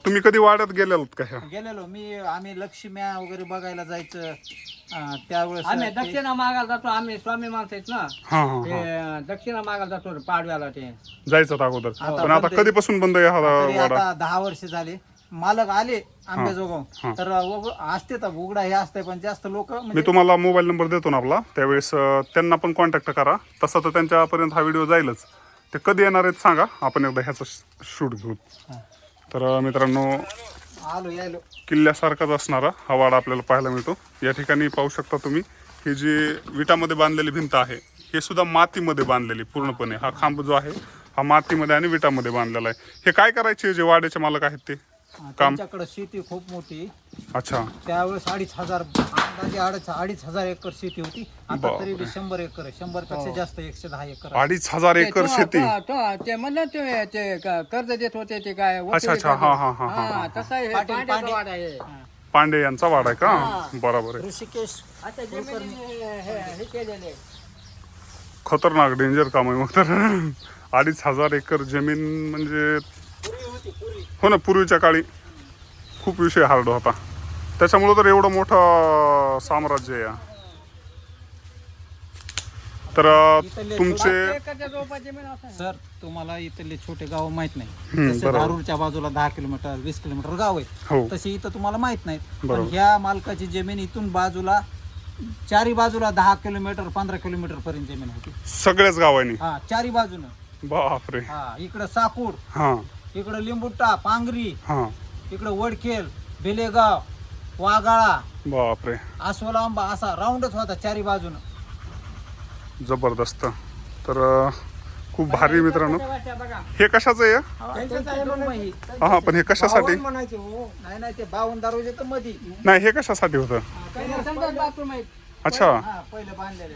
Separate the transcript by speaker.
Speaker 1: तुम्ही कधी वाड्यात गेलेलात का ह्या?
Speaker 2: गेलेलो आम्ही लक्ष्म्या वगैरे बघायला जायचं त्यावेळेस
Speaker 3: आम्ही दक्षिणा मागायला जातो. आम्ही स्वामी माणसं आहेत ना,
Speaker 1: हा हा
Speaker 3: ते दक्षिणा मागायला जातो पाडव्याला. ते
Speaker 1: जायचं अगोदर,
Speaker 2: आता
Speaker 1: पण आता
Speaker 2: बंद आहे.
Speaker 1: कधीपासून बंद आहे हा
Speaker 2: तरी
Speaker 1: वाडा?
Speaker 2: आता 10 वर्ष झाले. मालक आले आंबेजोगावून तर असते तर उघडा हे असते, पण जास्त लोक
Speaker 1: मी तुम्हाला मोबाईल नंबर देतो ना आपला, त्यावेळेस त्यांना पण कॉन्टॅक्ट करा. तसं तर त्यांच्यापर्यंत हा व्हिडिओ जाईलच. ते कधी येणार आहेत सांगा, आपण एकदा ह्याचं शूट घेऊ. तर मित्रांनो,
Speaker 2: आलो यायलो
Speaker 1: किल्ल्यासारखाच असणारा हा वाडा आपल्याला पाहायला मिळतो. या ठिकाणी पाहू शकता तुम्ही, ही जी विटामध्ये बांधलेली भिंत आहे, हे सुद्धा मातीमध्ये बांधलेली पूर्णपणे. हा खांब जो आहे हा मातीमध्ये आणि विटामध्ये बांधलेला आहे. हे काय करायचे जे वाड्याचे मालक आहेत ते काम?
Speaker 2: त्यांच्याकडे शेती खूप मोठी.
Speaker 1: अच्छा,
Speaker 2: त्यावेळेस 2,500 अंदाजे 2,500 एकर शेती होती. आता तरी 100 एकर आहे. 100 पेक्षा जास्त 110 एकर आहे.
Speaker 1: 2,500 एकर शेती.
Speaker 3: ते म्हणलं ते कर्ज देत होते ते काय
Speaker 1: अच्छा अच्छा, हा हा हा हा.
Speaker 3: हा, तसा आहे. पांड्याचा वाडा आहे.
Speaker 1: पांडे यांचा वाडा आहे का? बरोबर आहे.
Speaker 2: ऋषिकेश
Speaker 3: आता जमिनी हे केलेले.
Speaker 1: खतरनाक डेंजर काम आहे मग तर. 2,500 एकर जमीन म्हणजे, हो ना, पूर्वीच्या काळी खूप विषय हार्ड होता. त्याच्यामुळं तर एवढं मोठं साम्राज्य आहे. तर तुमचे
Speaker 3: एकाच्या जवळपास जमीन असं आहे.
Speaker 2: सर, तुम्हाला इथले छोटे गाव माहित नाही. जसे
Speaker 1: बरोबर.
Speaker 2: धारूरच्या बाजूला 10 किलोमीटर 20 किलोमीटर गाव आहे,
Speaker 1: हो
Speaker 2: तशी इथं तुम्हाला माहित नाही. पण
Speaker 1: बरोबर.
Speaker 2: ह्या मालकाची जमीन इथून बाजूला चारी बाजूला 10 किलोमीटर 15 किलोमीटर पर्यंत जमीन होती.
Speaker 1: सगळ्याच गावांनी?
Speaker 2: हा, चारी बाजूनं.
Speaker 1: बापरे.
Speaker 2: हा, इकडं साकूड,
Speaker 1: हा
Speaker 2: इकडं लिंबुट्टा, पांगरी,
Speaker 1: हा,
Speaker 2: इकडं वडखेल, बेलेगाव, वागाळा,
Speaker 1: बापरे,
Speaker 2: आसोलांबा, असा राऊंडच होता चारी बाजूनं.
Speaker 1: जबरदस्त. तर खूप भारी मित्रांनो.
Speaker 3: बघा,
Speaker 1: हे कशाचं आहे?
Speaker 3: त्यांचंच आहे म्हणून ही.
Speaker 1: हा, पण हे कशासाठी?
Speaker 3: म्हणायचे हो.
Speaker 2: नाही ते 52 दरवाजे तर मध्ये.
Speaker 1: नाही, हे कशासाठी होतं?
Speaker 3: संडास बाथरूम आहे.
Speaker 1: अच्छा,
Speaker 2: हा, पहिले बांधलेले.